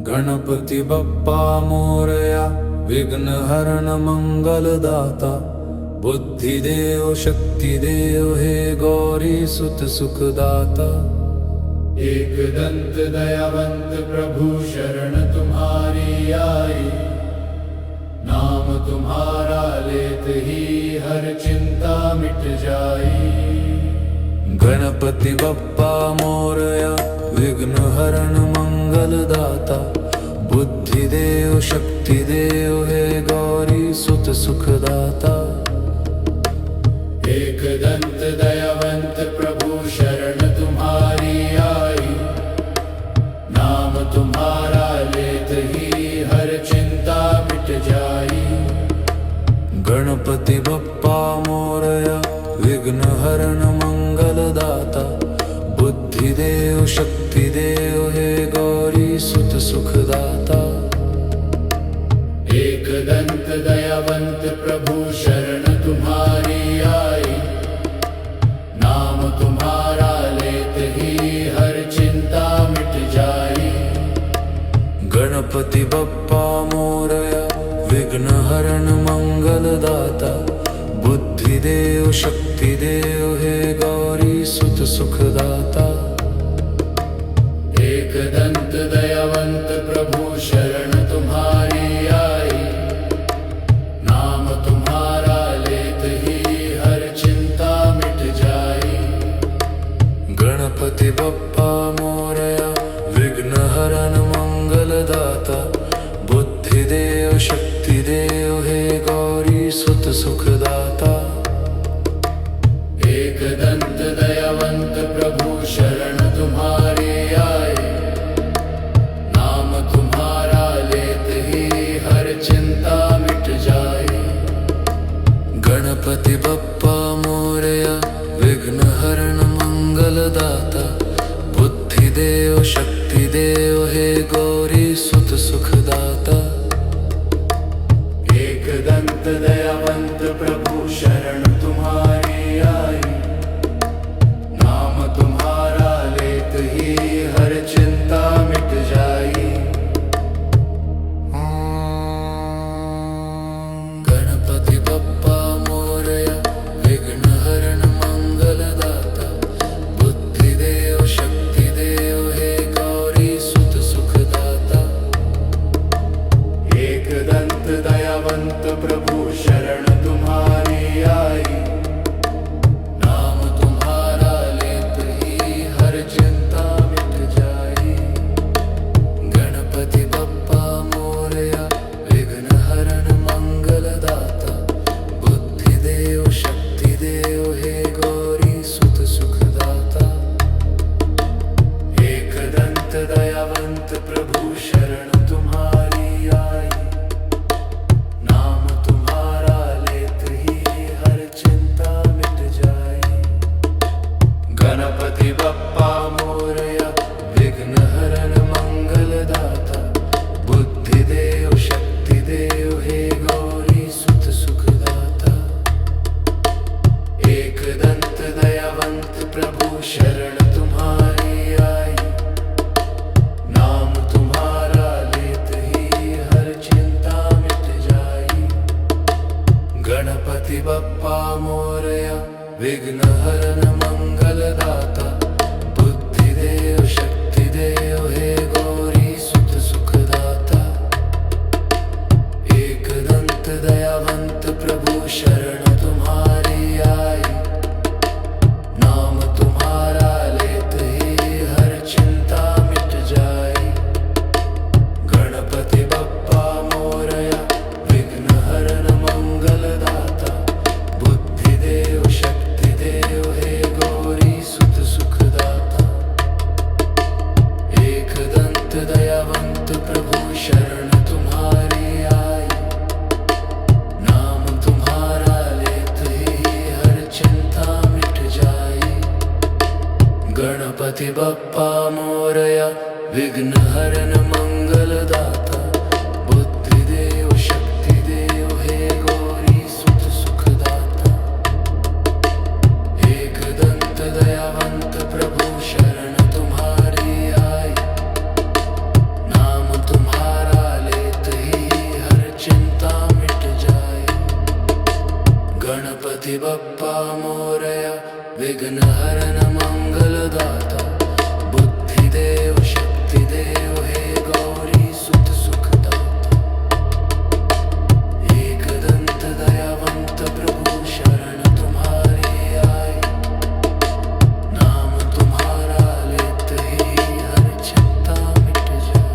गणपति बप्पा मोरया, विघ्न हरण मंगलदाता। बुद्धि देव शक्ति देव, हे गौरी सुत सुखदाता। एक दंत दयावंत प्रभु शरण तुम्हारी आई। नाम तुम्हारा लेत ही हर चिंता मिट जाई। गणपति बप्पा मोरया, विघ्न हरण मंगलदाता। बुद्धि देव शक्ति देव, हे गौरी सुत सुखदाता। एक दंत दयावंत प्रभु शरण तुम्हारी आई। नाम तुम्हारा लेत ही हर चिंता मिट जाई। गणपति बप्पा मोरया, विघ्न हरण मंगलदाता। बुद्धि देव शक्ति देव, हे गौरी सुत सुखदाता। एक दंत दयावंत प्रभु शरण तुम्हारी आई। नाम तुम्हारा लेत ही हर चिंता मिट जाई। गणपति बप्पा मोरया, विघ्न हरण मंगलदाता। बुद्धि देव शक्ति देव, हे गौरी सुत सुखदाता। एक दंत दयावंत प्रभु शरण तुम्हारी आई। नाम तुम्हारा लेत ही हर चिंता मिट जाई। गणपति बप्पा मोरया, विघ्न हरण मंगलदाता। बुद्धि देव शक्ति देव, हे गौरी सुत सुखदाता। एक दंत दयावंत प्रभु शरण तुम्हारी आई। नाम तुम्हारा लेत ही हर चिंता मिट जाई। गणपति बप्पा मोरया, विघ्न हरण मंगलदाता। बुद्धि देव शक्ति देव, हे गौरी सुत सुखदाता। एक दंत दयावंत प्रभु शरण तुम्हारी आई। नाम तुम्हारा लेत ही हर चिंता मिट जाई। गणपति बप्पा मोरया, विघ्न हरण मंगलदाता। बुद्धि देव शक्ति देव, हे गौरी सुत सुखदाता। एक दंत दयावंत प्रभु शरण तुम्हारी आई। नाम तुम्हारा लेत ही हर चिंता मिट जाई। गणपति बप्पा मोरया, विघ्न हरण मंगलदाता। बुद्धि देव शक्ति देव, हे गौरी सुत सुखदाता। एक दंत दयावंत प्रभु शरण तुम्हारी आई। नाम तुम्हारा लेत ही हर चिंता मिट जाई। गणपति बप्पा मोरया, विघ्न हरण मंगलदाता। बुद्धि देव शक्ति देव, हे गौरी सुत सुखदाता। एक दंत दयावंत प्रभु शरण तुम्हारी आई। नाम तुम्हारा लेत ही हर चिंता मिट जाई। गणपति बप्पा मोरया, विघ्न हरण मंगलदाता। बुद्धि देव शक्ति देव, हे गौरी सुत सुखदाता। एक दंत दयावंत प्रभु शरण तुम्हारी आई। नाम तुम्हारा लेत ही हर चिंता मिट जाई। गणपति बप्पा मोरया, विघ्न हरण मंगलदाता। बुद्धि देव शक्ति देव, हे गौरी सुत सुखदाता। एक दंत दयावंत प्रभु शरण तुम्हारी आई। नाम तुम्हारा लेत ही हर चिंता मिट जाई। गणपति बप्पा मोरया, विघ्न हरण मंगलदाता। बुद्धि देव शक्ति देव, हे गौरी सुत सुखदाता। एक दंत दयावंत प्रभु शरण तुम्हारी आई। नाम विघ्न हरन मंगल दाता बुद्धि देव शक्ति देव हे गौरी सुत सुखदाता। एक दंत दयावंत प्रभु शरण तुम्हारे आए, नाम तुम्हारा लेते ही हर चिंता मिट जाए।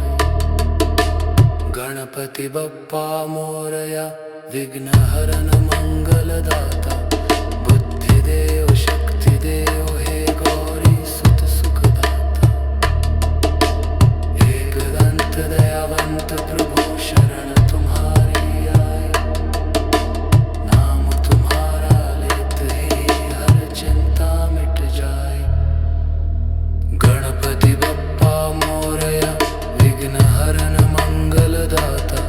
गणपति बप्पा मोरया विघ्न हरन मंगल दाता बुद्धि देव शक्ति देव हे गौरी सुत सुखदाता। एक दंत दयावंत प्रभु शरण तुम्हारी आए, नाम तुम्हारा लेते ही हर चिंता मिट जाए। गणपति बप्पा मोरया विघ्न हरन मंगल दाता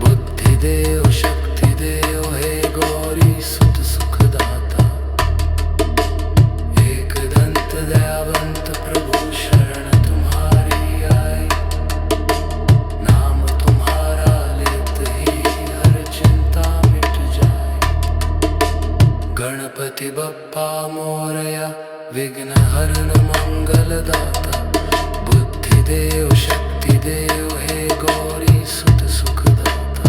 बुद्धि देव शक्ति देव हे गौरी सुत सुखदाता। एक दंत दयावंत प्रभु शरण तुम्हारी आए, नाम तुम्हारा लेते ही हर चिंता मिट जाए। गणपति बप्पा मोरया विघ्न हरन मंगल दाता बुद्धि देव शक्ति देव हे गौरी सुत सुखदाता।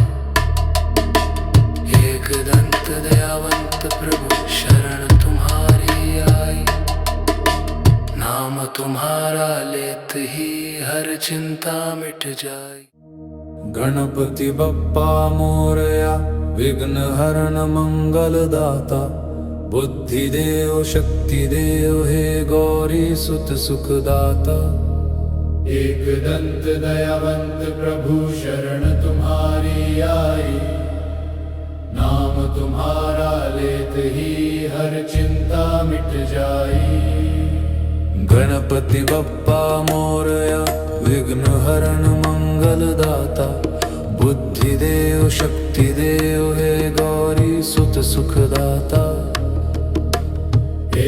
एक दंत दयावंत प्रभु शरण तुम्हारी आई, नाम तुम्हारा लेते ही हर चिंता मिट जाए। गणपति बप्पा मोरया विघ्न हरन मंगल दाता बुद्धि देव शक्ति देव हे गौरी सुत सुखदाता। एक दंत दयावंत प्रभु शरण तुम्हारी आई, नाम तुम्हारा लेते ही हर चिंता मिट जाई। गणपति बप्पा मोरया विघ्न हरन मंगल दाता बुद्धि देव शक्ति देव हे गौरी सुत सुखदाता।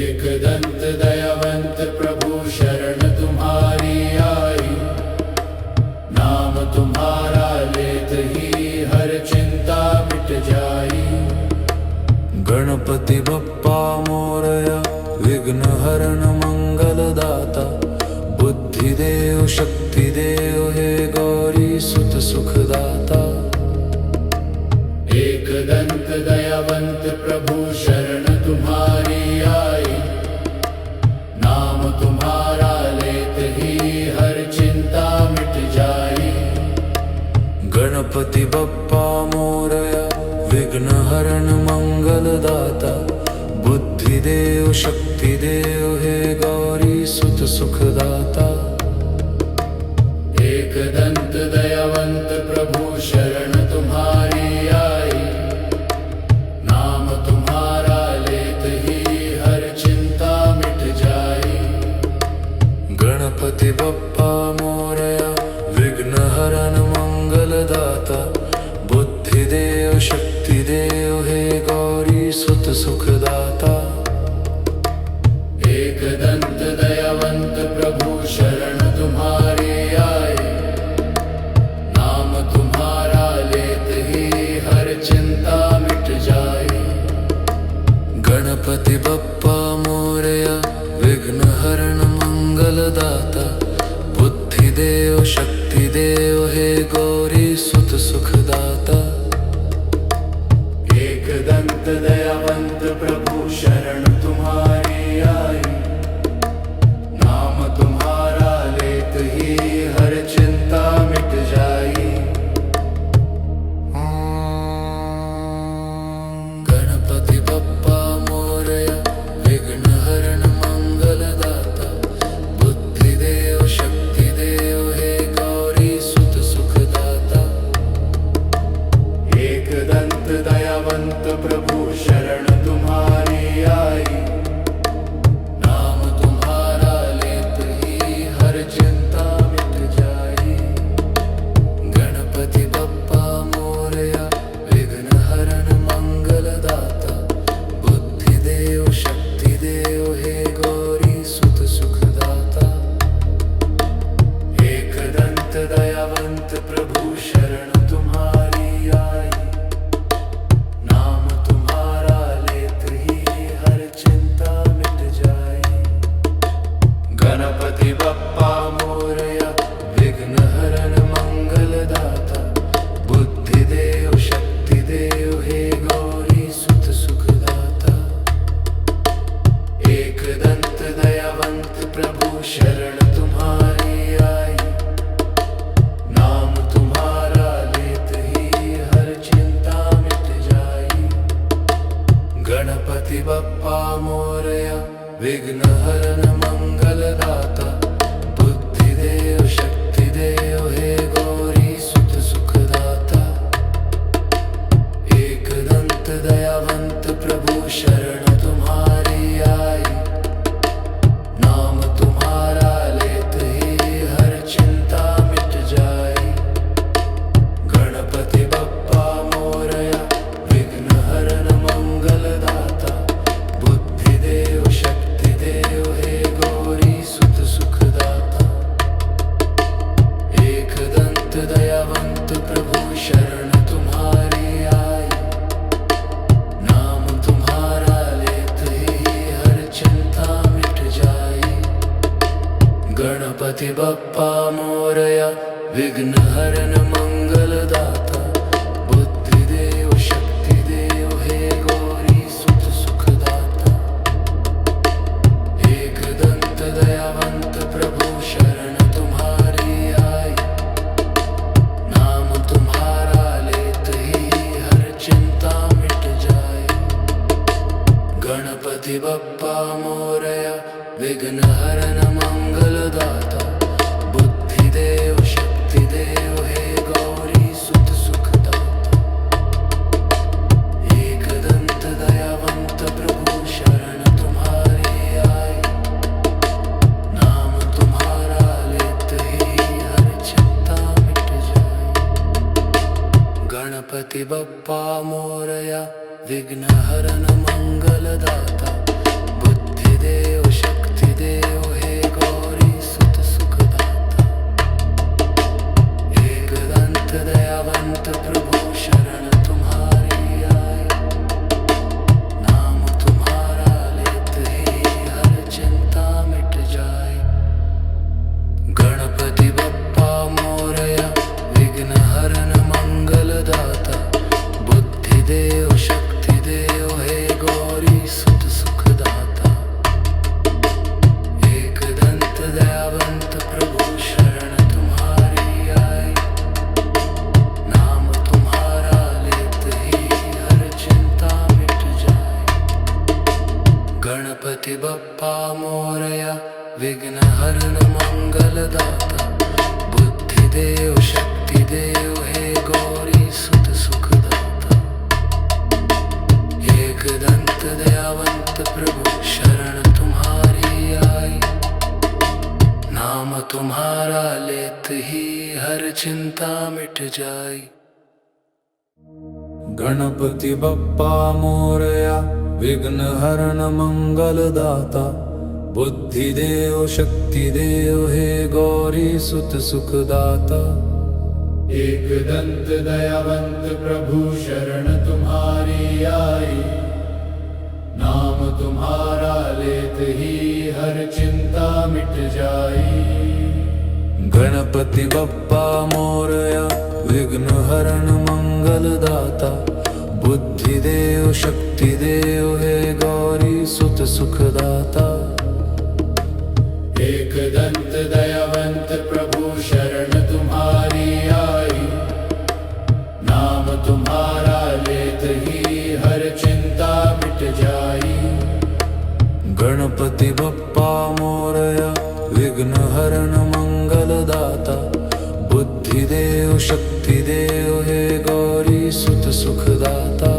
एक दंत दयावंत प्रभु शरण तुम्हारी आई, नाम तुम्हारा लेते ही हर चिंता मिट जाई। गणपति बप्पा मोरया विघ्न हरन मंगल दाता बुद्धि देव शक्ति देव हे गौरी सुत सुखदाता। एक दंत दयावंत प्रभु शरण तुम्हारी आई, नाम तुम्हारा लेते ही हर चिंता मिट जाई। गणपति बप्पा मोरया विघ्न हरन मंगल दाता बुद्धि देव शक्ति देव हे गौरी सुत सुखदाता। एक दंत दयावंत प्रभु शरण तुम्हारी आई, नाम तुम्हारा लेते ही हर चिंता मिट जाई। गणपति बप्पा मोरया विघ्न हरन मंगल दाता बुद्धि देव शक्ति देव हे गौरी सुत सुखदाता। एक दंत दयावंत प्रभु शरण तुम्हारी आई, नाम तुम्हारा लेते ही हर चिंता मिट जाई। गणपति बप्पा मोरया विघ्न हरन मंगल दाता बुद्धि देव शक्ति देव हे गौरी सुत सुखदाता। एक दंत दयावंत प्रभु शरण तुम्हारी आई, नाम तुम्हारा लेते ही हर चिंता मिट जाई। गणपति बप्पा मोरया विघ्न हरन मंगल दाता बुद्धि देव शक्ति देव हे गौरी सुत सुखदाता। एक दंत दयावंत प्रभु शरण तुम्हारी आई, नाम तुम्हारा लेते ही हर चिंता मिट जाए। गणपति बप्पा मोरया विघ्न हरन मंगल दाता बुद्धि देव शक्ति देव हे गौरी सुत सुखदाता। एक दंत दयावंत प्रभु शरण तुम्हारी आई, नाम तुम्हारा लेते ही हर चिंता मिट जाई। गणपति बप्पा मोरया विघ्नहरण मंगलदाता बुद्धिदेव शक्तिदेव हे गौरी सुत सुखदाता एकदंत दयावंत प्रभु शरण तुम्हारी आई नाम तुम्हारा लेते ही हर चिंता मिट जाए गणपति बप्पा मोरया विघ्नहरण मंगलदाता बुद्धिदेव शक्तिदेव हे गौरी सुत सुखदाता एकदंत दयावंत प्रभु शरण तुम्हारी आई नाम तुम्हारा लेते ही हर चिंता मिट जाए गणपति बप्पा मोरया विघ्नहरण मंगलदाता बुद्धिदेव शक्तिदेव हे गौरी सुत सुखदाता एकदंत दयावंत प्रभु शरण तुम्हारी आई नाम तुम्हारा लेते ही हर चिंता मिट जाए गणपति बप्पा मोरया विघ्नहरण मंगलदाता बुद्धिदेव शक्तिदेव हे गौरी सुत सुखदाता एकदंत दयावंत प्रभु शरण तुम्हारी आई नाम तुम्हारा लेते ही हर चिंता मिट जाए गणपति बप्पा मोरया विघ्नहरण मंगलदाता बुद्धिदेव शक्तिदेव हे गौरी सुत सुखदाता एकदंत दयावंत प्रभु शरण तुम्हारी आई नाम तुम्हारा लेते ही हर चिंता मिट जाए गणपति बप्पा मोरया विघ्नहरण मंगलदाता बुद्धिदेव शक्तिदेव हे गौरी सुत सुखदाता एकदंत दयावंत प्रभु शरण तुम्हारी आई नाम तुम्हारा लेते ही हर चिंता मिट जाई गणपति बप्पा मोरया विघ्नहरण मंगलदाता बुद्धिदेव शक्तिदेव हे गौरी सुत सुखदाता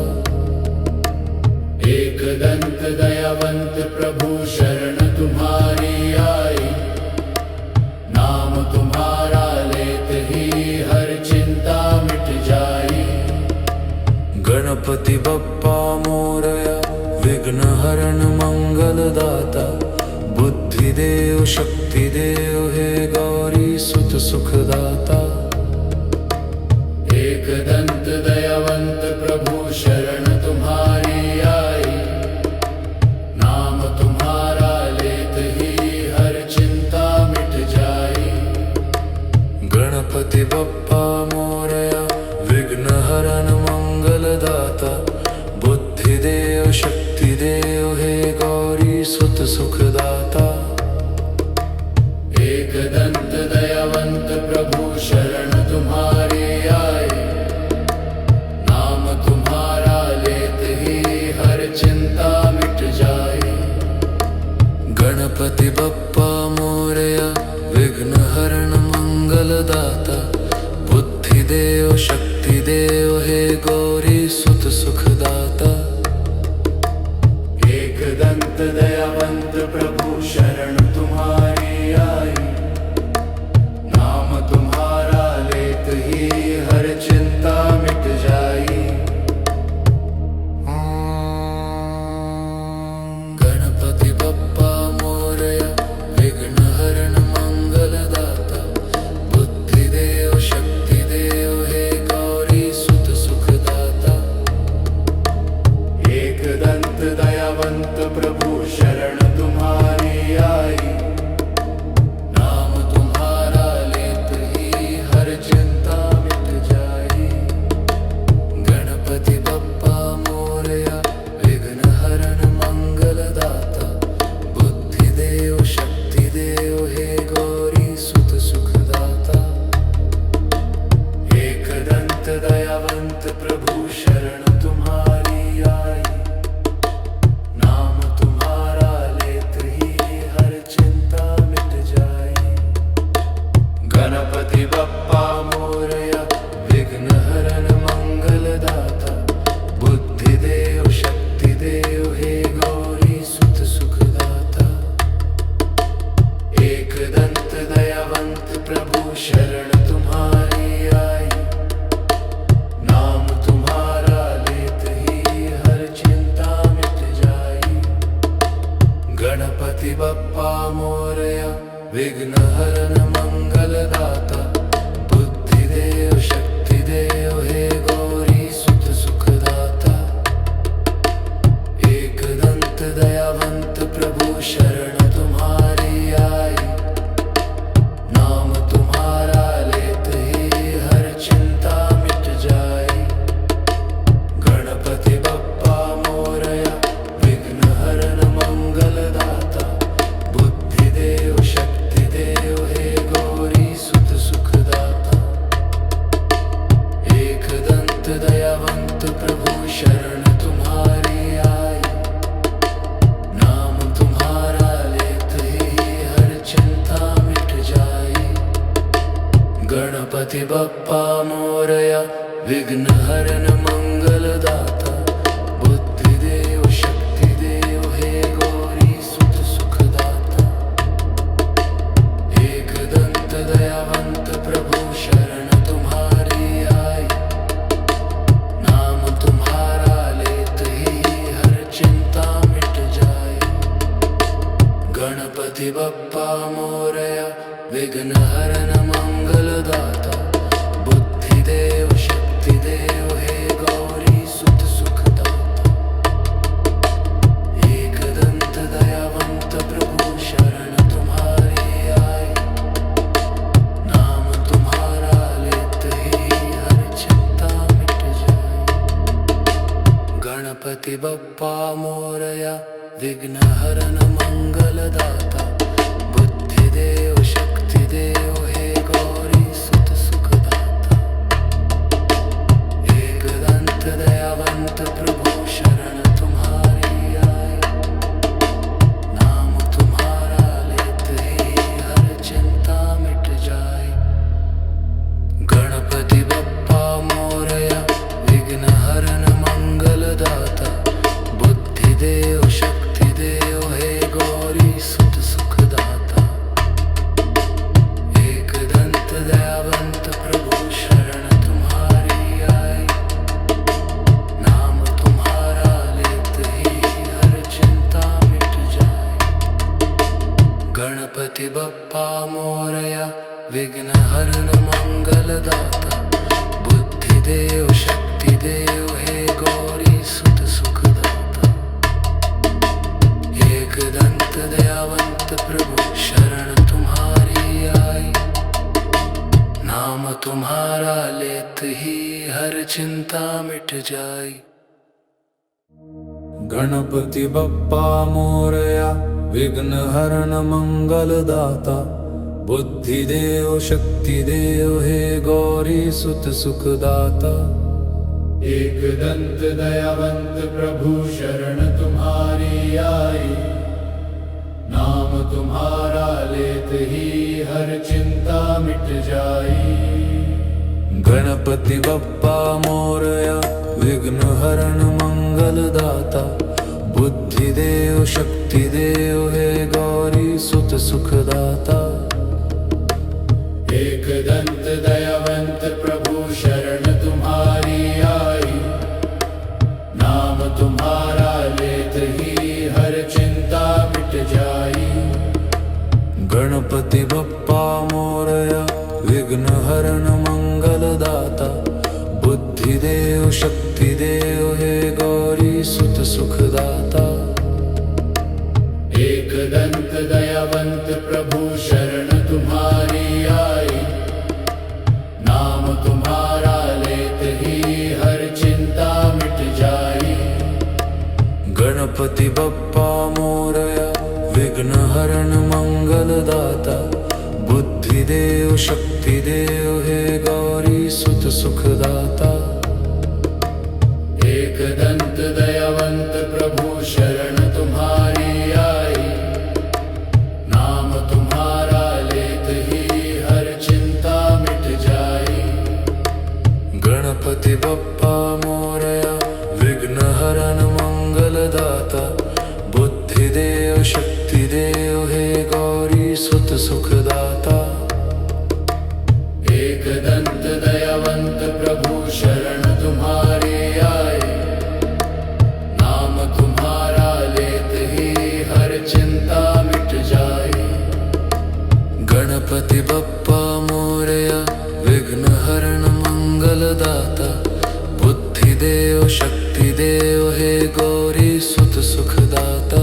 एकदंत दयावंत प्रभु शरण तुम्हारी आई नाम तुम्हारा लेते ही हर चिंता मिट जाई गणपति बप्पा मोरया विघ्नहरण मंगलदाता बुद्धिदेव शक्तिदेव हे गौरी सुत सुखदाता एकदंत दयावंत प्रभु शरण तुम्हारी आई नाम तुम्हारा लेते ही हर चिंता मिट जाई गणपति बप्पा मोरया विघ्नहरण मंगलदाता बुद्धिदेव शक्तिदेव हे गौरी सुत सुखदाता एकदंत दयावंत प्रभु शरण तुम्हारी आई नाम तुम्हारा लेते ही हर चिंता मिट जाई गणपति बप्पा मोरया विघ्नहरण मंगलदाता बुद्धिदेव शक्तिदेव हे गौरी सुत सुखदाता एकदंत दयावंत प्रभु शरण तुम्हारी आई नाम तुम्हारा लेते ही हर चिंता मिट जाए गणपति बप्पा मोरया विघ्नहरण मंगलदाता बुद्धिदेव शक्तिदेव हे गौरी सुत सुखदाता एकदंत दयावंत प्रभु शरण तुम्हारी आई नाम तुम्हारा लेते ही हर चिंता मिट जाई गणपति बप्पा मोरया विघ्नहरण मंगलदाता बुद्धिदेव शक्तिदेव हे गौरी सुत सुखदाता गणपति बप्पा मोरया विघ्न हरण मंगलदाता बुद्धि देव शक्ति देव हे गौरी सुत सुखदाता एक दंत दयावंत प्रभु शरण तुम्हारी आई नाम तुम्हारा लेत ही हर चिंता मिट जाई गणपति बप्पा मोरया विघ्न हरण मंगलदाता बुद्धि देव शक्ति देव हे गौरी सुत सुखदाता एक दंत दयावंत प्रभु शरण तुम्हारी आई नाम तुम्हारा लेत ही हर चिंता मिट जाई गणपति बप्पा मोरया विघ्न हरण मंगलदाता बुद्धि देव शक्ति देव हे गौरी सुत सुखदाता एक दंत दयावंत प्रभु शरण तुम्हारी आई नाम तुम्हारा लेत ही हर चिंता मिट जाई गणपति बप्पा मोरया विघ्न हरण मंगलदाता बुद्धि देव शक्ति देव हे गौरी सुत सुखदाता एक दंत दयावंत प्रभु शरण तुम्हारी आई नाम तुम्हारा लेत ही हर चिंता मिट जाए गणपति बप्पा मोरया विघ्न हरण मंगलदाता बुद्धि देव शक्ति देव हे गौरी सुत सुखदाता एक दंत दयावंत प्रभु शरण तुम्हारी आई नाम तुम्हारा लेत ही हर चिंता मिट जाए गणपति बप्पा मोरया विघ्न हरण मंगलदाता बुद्धि देव शक्ति देव हे गौरी सुत सुखदाता एक दंत दयावंत प्रभु शरण तुम्हारी आई नाम तुम्हारा लेत ही हर चिंता मिट जाए गणपति बप्पा मोरया विघ्न हरण मंगलदाता बुद्धि देव शक्ति देव हे गौरी सुत सुखदाता एक दंत दयावंत प्रभु शरण तुम्हारी आई नाम तुम्हारा लेत ही हर चिंता मिट जाए गणपति बप्पा मोरया विघ्न हरण मंगलदाता बुद्धि देव शक्ति देव हे गौरी सुत सुखदाता एक दंत दयावंत प्रभु शरण तुम्हारी आई नाम तुम्हारा लेत ही हर चिंता मिट जाई गणपति बप्पा मोरया विघ्न हरण मंगलदाता बुद्धि देव शक्ति देव हे गौरी सुत सुखदाता एक दंत दयावंत प्रभु शरण तुम्हारी आई नाम तुम्हारा लेत ही हर चिंता मिट जाई गणपति बप्पा मोरया विघ्न हरण मंगलदाता बुद्धि देव शक्ति देव हे गौरी सुत सुखदाता एक दंत दयावंत प्रभु शरण तुम्हारी आई नाम तुम्हारा लेत ही हर चिंता मिट जाई गणपति बप्पा मोरया विघ्न हरण मंगलदाता बुद्धि देव शक्ति देव हे गौरी सुत सुखदाता एक दंत दयावंत प्रभु शरण तुम्हारी आई नाम तुम्हारा लेत ही हर चिंता मिट जाई गणपति बप्पा मोरया विघ्न हरण मंगलदाता बुद्धि देव शक्ति देव हे गौरी सुत सुखदाता एक दंत दयावंत प्रभु शरण तुम्हारी आई नाम तुम्हारा लेत ही हर चिंता गणपति बप्पा मोरया विघ्नहरण मंगलदाता बुद्धिदेव शक्तिदेव हे गौरी सुत सुखदाता। एकदंत दयावंत प्रभु शरण तुम्हारे आए, नाम तुम्हारा लेते ही हर चिंता मिट जाए। गणपति बप्पा मोरया विघ्नहरण मंगलदाता बुद्धिदेव शक्तिदेव हे गौरी सुत सुखदाता।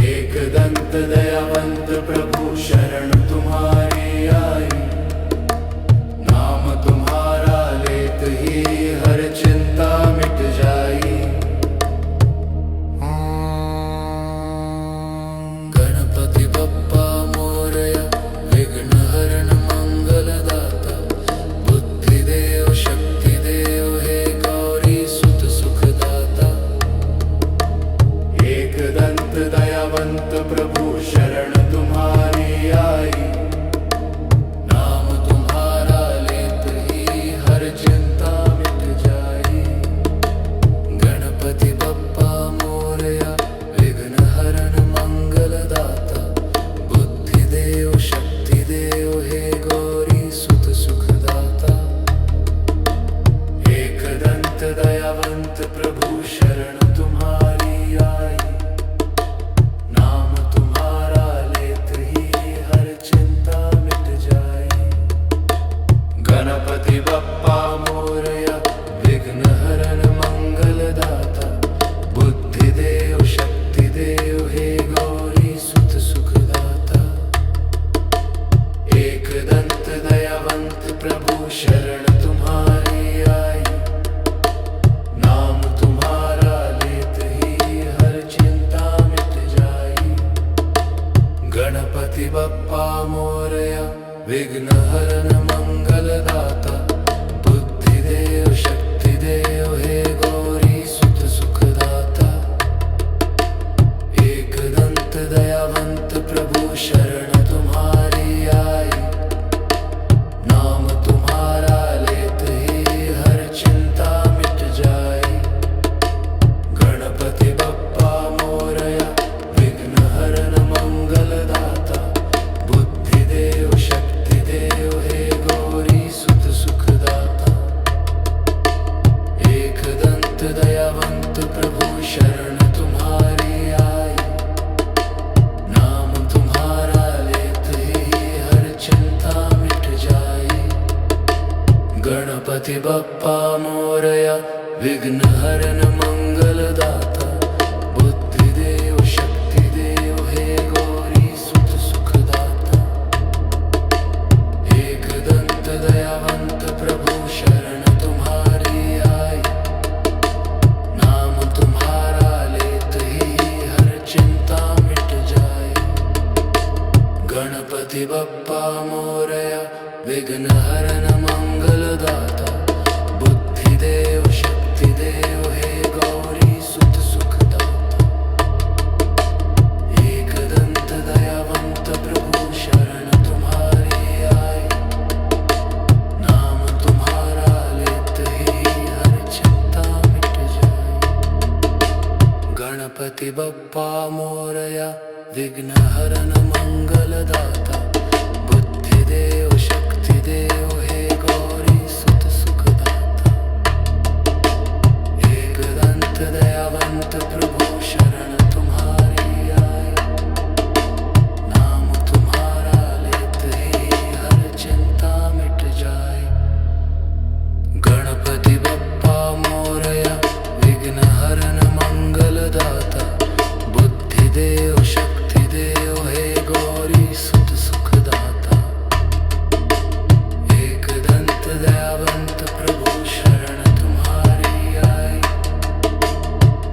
एकदंत दयावंत प्रभु शरण तुम्हारे आए, नाम तुम्हारा लेते ही हर चिंता मिट जाए। गणपति बप्पा मोरया विघ्नहरण मंगलदाता बुद्धिदेव शक्तिदेव हे गौरी सुत सुखदाता। एकदंत दयावंत प्रभु शरण तुम्हारे आए, नाम तुम्हारा लेते ही हर चिंता मिट जाए। गणपति बप्पा मोरया विघ्नहरण मंगलदाता बुद्धिदेव शक्तिदेव हे गौरी सुत सुखदाता। एकदंत दयावंत प्रभु शरण तुम्हारी आए, नाम तुम्हारा लेते ही हर चिंता मिट जाए। गणपति बप्पा मोरया विघ्नहरण मंगलदाता बुद्धिदेव शक्तिदेव हे गौरी सुत सुखदाता। एकदंत दयावंत प्रभु शरण तुम्हारे आए, नाम तुम्हारा लेते ही हर चिंता मिट जाए। गणपति बप्पा मोरया विघ्नहरण मंगलदाता बुद्धिदेव शक्तिदेव हे गौरी सुत सुखदाता। एकदंत दयावंत प्रभु शरण तुम्हारे आए, नाम तुम्हारा लेते ही हर चिंता मिट जाए। गणपति बप्पा मोरया विघ्नहरण मंगलदाता बुद्धिदेव शक्तिदेव हे गौरी सुत सुखदाता। एकदंत दयावंत प्रभु शरण तुम्हारे आए, नाम तुम्हारा लेते ही हर चिंता मिट जाए। गणपति बप्पा मोरया विघ्नहरण मंगलदाता बुद्धिदेव शक्तिदेव हे गौरी सुत सुखदाता। एकदंत दयावंत प्रभु शरण तुम्हारे आए, नाम तुम्हारा लेते ही हर चिंता मिट जाए। गणपति बप्पा मोरया विघ्नहरण मंगलदाता बुद्धिदेव शक्तिदेव हे गौरी सुत सुखदाता। एकदंत दयावंत प्रभु शरण तुम्हारे आए, नाम तुम्हारा लेते ही हर चिंता मिट जाए। गणपति बप्पा मोरया विघ्नहरण मंगलदाता बुद्धिदेव शक्तिदेव हे गौरी सुत सुखदाता। एकदंत दयावंत प्रभु शरण तुम्हारे आए, नाम तुम्हारा लेते ही हर चिंता मिट जाए। गणपति बप्पा मोरया विघ्नहरण मंगलदाता बुद्धिदेव शक्तिदेव हे गौरी सुत सुखदाता। एकदंत दयावंत प्रभु शरण तुम्हारे आए,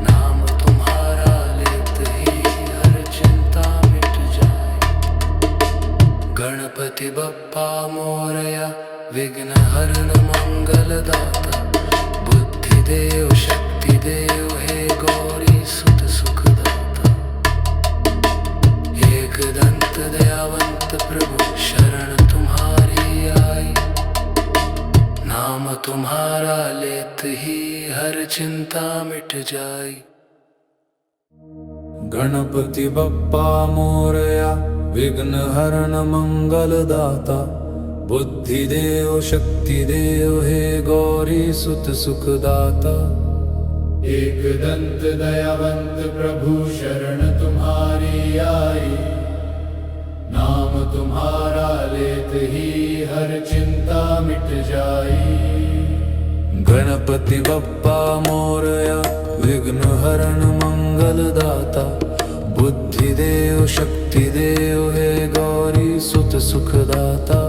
नाम तुम्हारा लेते ही हर चिंता मिट जाए। गणपति बप्पा मोरया विघ्नहरण मंगलदाता बुद्धिदेव शक्तिदेव हे गौरी सुत सुखदाता। एकदंत दयावंत प्रभु शरण तुम्हारी आई, नाम तुम्हारा लेत ही हर चिंता मिट जाई। गणपति बप्पा मोरया, विघ्न हरण मंगल दाता, बुद्धि देव शक्ति देव हे गौरी सुत सुख दाता। एक दंत दयावंत प्रभु शरण तुम्हारी आई, नाम तुम्हारा लेत ही हर चिंता मिट जाई। गणपति बप्पा मोरया, विघ्न हरण मंगल दाता, बुद्धि देव शक्ति देव हे गौरी सुत सुख दाता।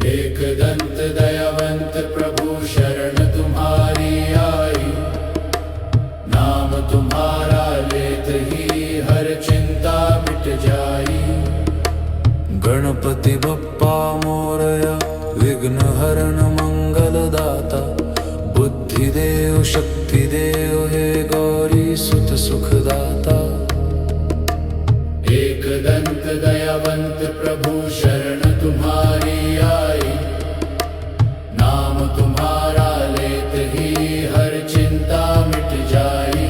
एक दंत दयावंत प्रभु शरण तुम्हारी आई, नाम तुम्हारा लेत ही हर चिंता मिट जाई। गणपति बप्पा मोरया, विघ्न हरण मंगल दाता, बुद्धि देव शक्ति देव हे गौरी सुत सुख दाता। एक दंत दयावंत प्रभु शरण तुम्हारी आई, नाम तुम्हारा लेत ही हर चिंता मिट जाई।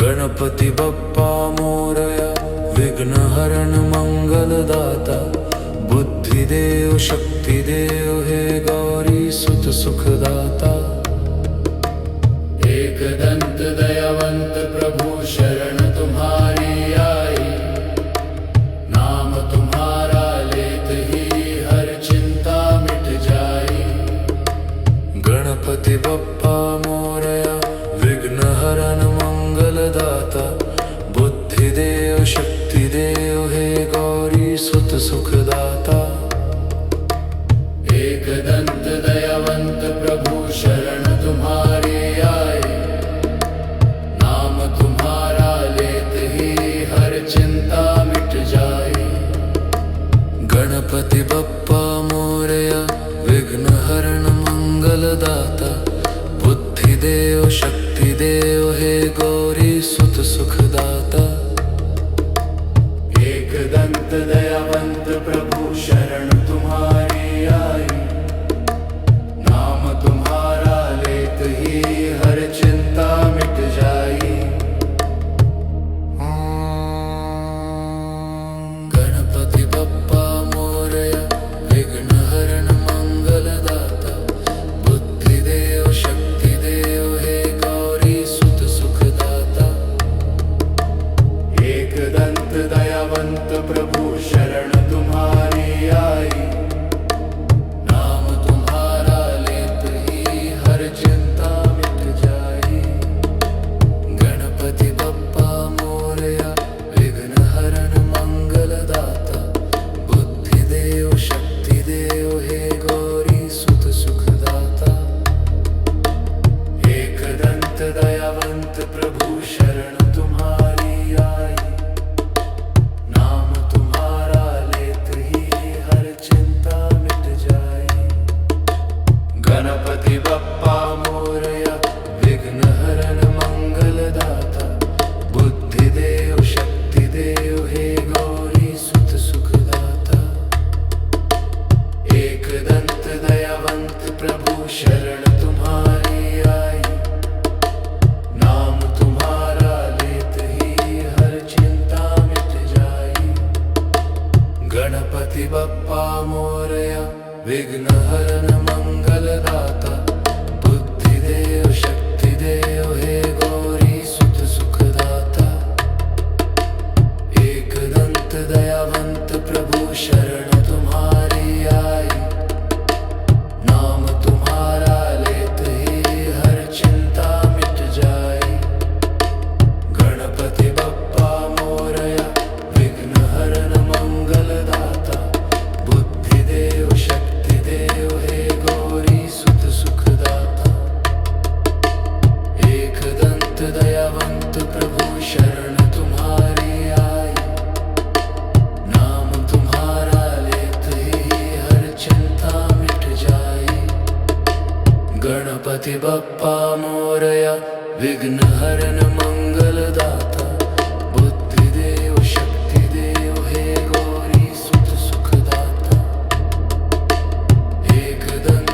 गणपति बप्पा मोरया, विघ्न हरण मंगल दाता, बुद्धि देव शक्ति देव हे गौरी सुत सुख दाता। एक दंत दयावंत प्रभु शरण तुम्हारी आई, नाम तुम्हारा लेत ही हर चिंता मिट जाई। गणपति बप्पा मोरया, विघ्न हरण मंगल दाता, बुद्धि देव शक्ति देव हे गौरी सुत सुख दाता। एक दंत दयावंत प्रभु शरण तुम्हारी आई, नाम तुम्हारा लेत ही हर चिंता मिट जाई। गणपति बप्पा मोरया, विघ्न हरण मंगल दाता, बुद्धि देव शक्ति देव हे गौरी सुत सुख दाता। एक दंत दयावंत प्रभु शरण तुम्हारी आई, नाम तुम्हारा लेत ही हर चिंता मिट जाई। गणपति बप्पा मोरया, विघ्न हरण मंगल दाता, बुद्धि देव शक्ति देव हे गौरी सुत सुख दाता। एक दंत दयावंत प्रभु शरण तुम्हारी आई, नाम तुम्हारा लेत ही हर चिंता मिट जाई। गणपति बप्पा मोरया, विघ्न हरण मंगल दाता, बुद्धि देव शक्ति देव हे गौरी सुत सुख दाता। एक दंत दयावंत प्रभु शरण तुम्हारी आई, नाम तुम्हारा लेत ही हर चिंता मिट जाई। गणपति बप्पा मोरया, विघ्न हरण मंगल दाता, बुद्धि देव शक्ति देव हे गौरी सुत सुख दाता। एक दंत दयावंत प्रभु शरण तुम्हारी आई, नाम तुम्हारा लेत ही हर चिंता मिट जाई। गणपति बप्पा मोरया, विघ्न हरण मंगल दाता, बुद्धि देव शक्ति देव हे गौरी सुत सुख दाता। एक दंत दयावंत प्रभु शरण तुम्हारी आई, नाम तुम्हारा लेत ही हर चिंता मिट जाई। गणपति बप्पा मोरया, विघ्न हरण मंगल दाता, बुद्धि देव शक्ति देव हे गौरी सुत सुख दाता। एक दंत दयावंत प्रभु शरण तुम्हारी आई, नाम तुम्हारा लेत ही हर चिंता मिट जाई। गणपति बप्पा मोरया, विघ्न हरण मंगल दाता, बुद्धि देव शक्ति देव हे गौरी सुत सुख दाता। एक दंत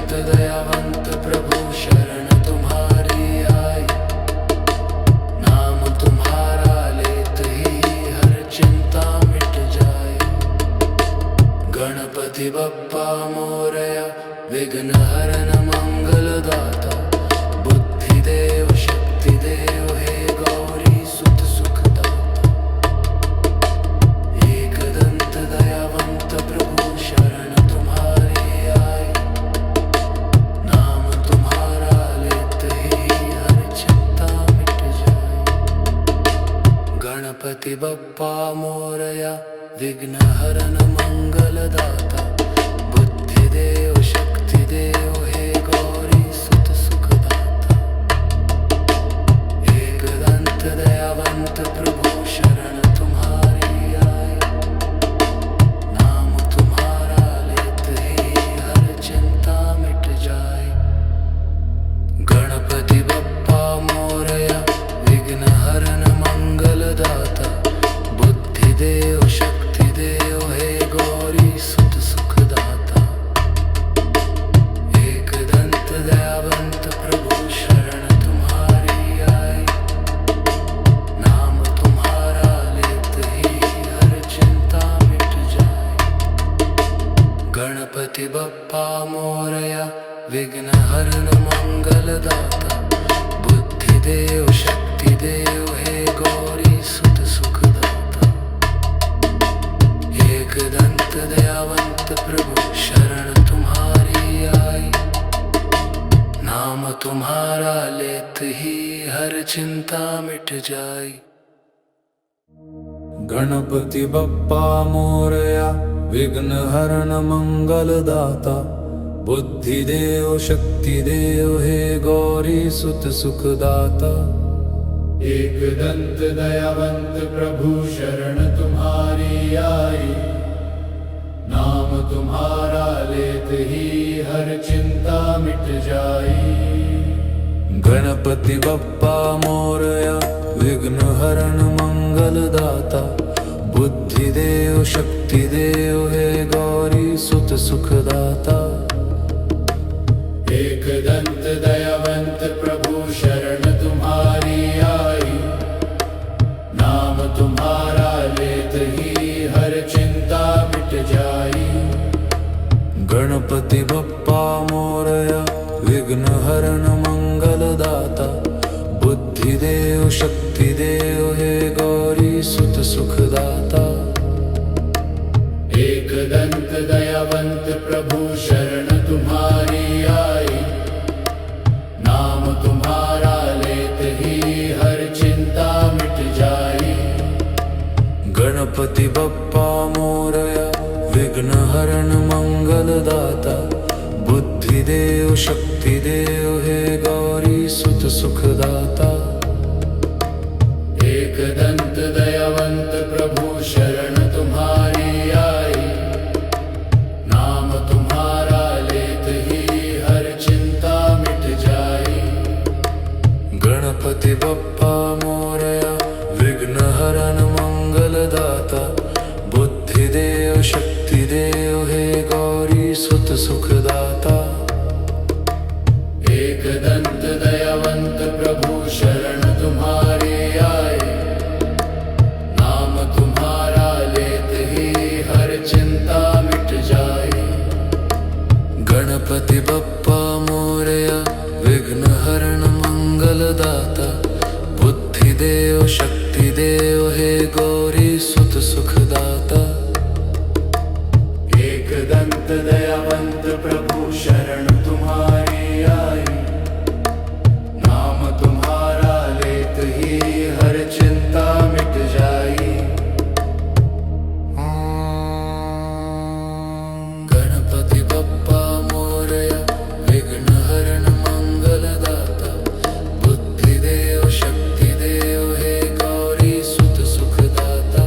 गणपति बप्पा मोरया विघ्नहरण मंगलदाता बुद्धिदेव शक्तिदेव हे गौरी सुत सुखदाता एकदंत दयावंत प्रभु शरण तुम्हारे आए नाम तुम्हारा लेते ही हर चिंता मिट जाए गणपति बप्पा मोरया विघ्नहरण मंगलदाता बुद्धिदेव शक्तिदेव हे गौरी सुत सुखदाता एकदंत दयावंत प्रभु शरण तुम्हारी आए नाम तुम्हारा लेते ही हर चिंता मिट जाए गणपति बप्पा मोरया विघ्नहरण मंगलदाता बुद्धिदेव शक्तिदेव हे गौरी सुत सुखदाता एकदंत दयावंत प्रभु शरण तुम्हारी आए नाम तुम्हारा लेते ही हर चिंता मिट जाए गणपति बप्पा मोरया विघ्नहरण मंगलदाता बुद्धिदेव शक्तिदेव हे गौरी सुत सुखदाता एकदंत दयावंत प्रभु शरण तुम्हारी आई नाम तुम्हारा लेते ही हर चिंता मिट जाए गणपति बप्पा मोरया विघ्नहरण मंगलदाता बुद्धिदेव शक्तिदेव हे गौरी सुत सुखदाता एकदंत दयावंत प्रभु शरण तुम्हारी आई नाम तुम्हारा लेते ही हर चिंता मिट जाई गणपति बप्पा मोरया विघ्नहरण मंगलदाता बुद्धिदेव शक्तिदेव हे गौरी सुत सुखदाता एकदंत दयावंत प्रभु शरण तुम्हारी आई नाम तुम्हारा लेते ही हर चिंता मिट जाई गणपति बप्पा मोरया विघ्नहरण मंगलदाता बुद्धिदेव शक्तिदेव हे गौरी सुत सुखदाता एकदंत दयावंत प्रभु शरण तुम्हारी आई नाम तुम्हारा लेते ही हर चिंता मिट जाई गणपति बप्पा मोरया विघ्नहरण मंगलदाता बुद्धिदेव शक्तिदेव हे गौरी सुत सुखदाता एकदंत दयावंत प्रभु शरण तुम्हारी आई नाम तुम्हारा लेते ही हर चिंता मिट जाई गणपति बप्पा मोरया विघ्नहरण मंगलदाता बुद्धिदेव शक्तिदेव हे गौरी सुत सुखदाता एकदंत दयावंत प्रभु शरण तुम्हारी आई नाम तुम्हारा लेते ही हर चिंता मिट जाए गणपति बप्पा मोरया विघ्नहरण मंगलदाता बुद्धिदेव शक्तिदेव हे गौरी सुत सुखदाता एकदंत दयावंत प्रभु शरण तुम्हारी आई नाम तुम्हारा लेते ही हर चिंता मिट जाई गणपति बप्पा मोरया विघ्नहरण मंगलदाता बुद्धिदेव शक्तिदेव हे गौरी सुत सुखदाता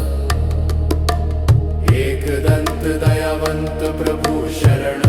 एकदंत दयावंत प्रभु शरण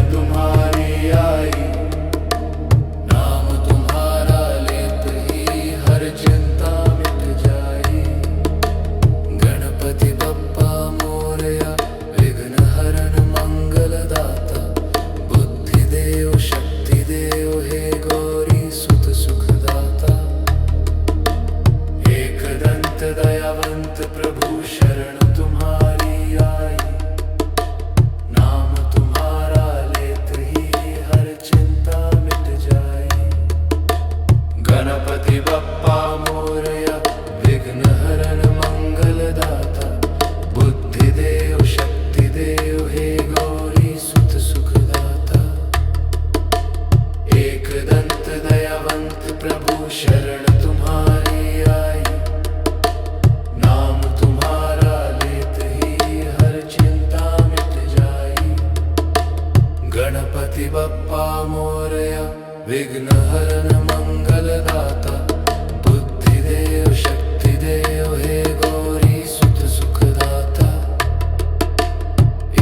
गणपति बप्पा मोरया विघ्नहरण मंगलदाता बुद्धिदेव शक्तिदेव हे गौरी सुत सुखदाता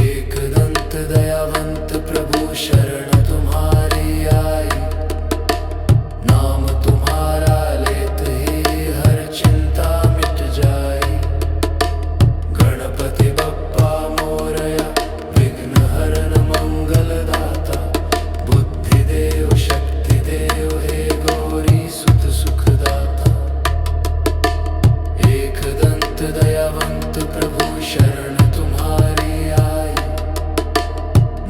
एकदंत दयावंत प्रभु शरण तुम्हारी आई नाम तुम्हारा लेते ही हर चिंता मिट जाए गणपति बप्पा मोरया विघ्नहरण मंगलदाता बुद्धिदेव शक्तिदेव हे गौरी सुत सुखदाता एकदंत दयावंत प्रभु शरण तुम्हारी आई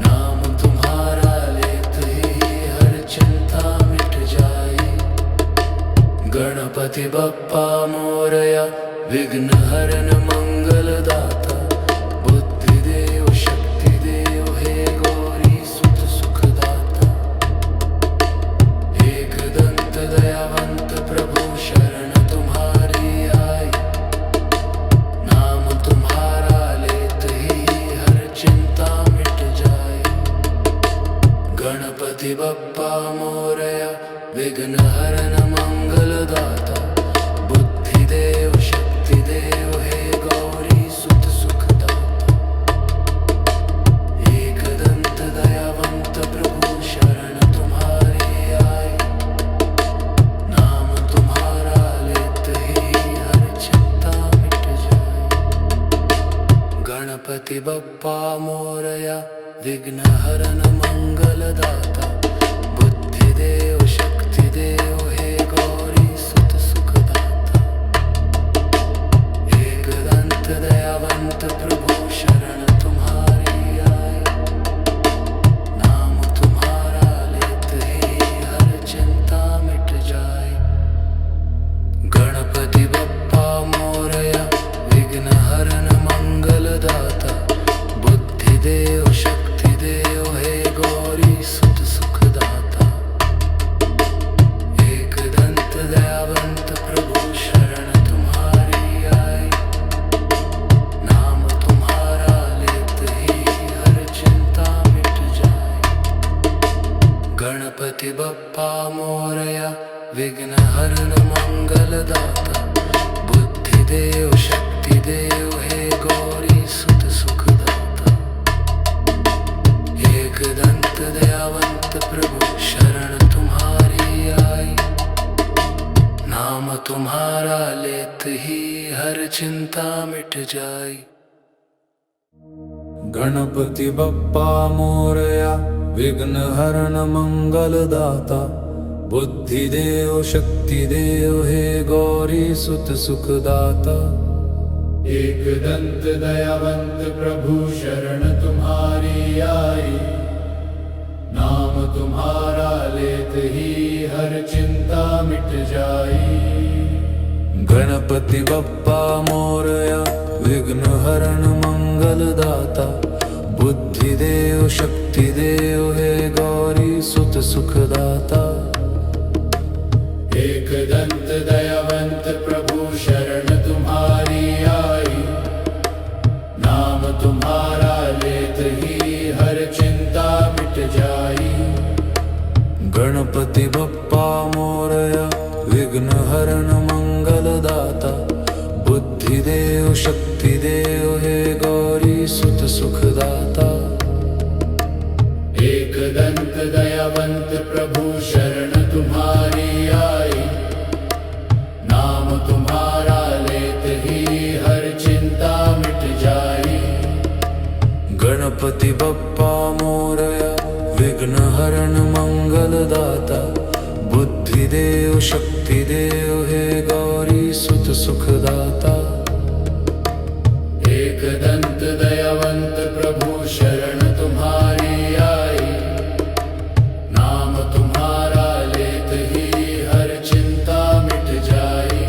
नाम तुम्हारा लेते ही हर चिंता मिट जाए गणपति बप्पा मोरया विघ्नहरण मंगलदाता बुद्धिदेव शक्तिदेव हे गौरी सुत सुखदाता एकदंत दयावंत प्रभु शरण तुम्हारी आई नाम तुम्हारा लेते ही हर चिंता मिट जाए गणपति बप्पा मोरया विघ्नहरण मंगलदाता बुद्धिदेव शक्तिदेव हे गौरी सुत सुखदाता एकदंत दयावंत प्रभु शरण तुम्हारी आई नाम तुम्हारा लेते ही हर चिंता मिट जाए गणपति बप्पा मोरया विघ्नहरण मंगलदाता बुद्धिदेव शक्तिदेव हे गौरी सुत सुखदाता एकदंत दयावंत प्रभु शरण तुम्हारी आई नाम तुम्हारा लेते ही हर चिंता मिट जाए गणपति बप्पा मोरया विघ्नहरण मंगलदाता बुद्धिदेव शक्तिदेव हे गौरी सुत सुखदाता एकदंत दयावंत प्रभु शरण तुम्हारी आई नाम तुम्हारा लेते ही हर चिंता मिट जाए गणपति बप्पा मोरया विघ्नहरण मंगलदाता बुद्धिदेव शक्तिदेव हे गौरी सुत सुखदाता एकदंत दयावंत प्रभु शरण तुम्हारी आई नाम तुम्हारा लेते ही हर चिंता मिट जाए गणपति बप्पा मोरया विघ्नहरण मंगलदाता बुद्धिदेव शक्तिदेव हे गौरी सुत सुखदाता एकदंत दयावंत प्रभु शरण तुम्हारी आई नाम तुम्हारा लेते ही हर चिंता मिट जाए गणपति बप्पा मोरया विघ्नहरण मंगलदाता बुद्धिदेव शक्तिदेव हे गौरी सुत सुखदाता एकदंत दयावंत प्रभु शरण तुम्हारी आई नाम तुम्हारा लेते ही हर चिंता मिट जाए गणपति बप्पा मोरया विघ्नहरण मंगलदाता बुद्धिदेव शक्तिदेव हे गौरी सुत सुखदाता एकदंत दयावंत प्रभु शरण तुम्हारी आई नाम तुम्हारा लेते ही हर चिंता मिट जाए गणपति बप्पा मोरया विघ्नहरण मंगलदाता बुद्धिदेव शक्तिदेव हे गौरी सुत सुखदाता एकदंत दयावंत प्रभु शरण तुम्हारी आई नाम तुम्हारा लेते ही हर चिंता मिट जाए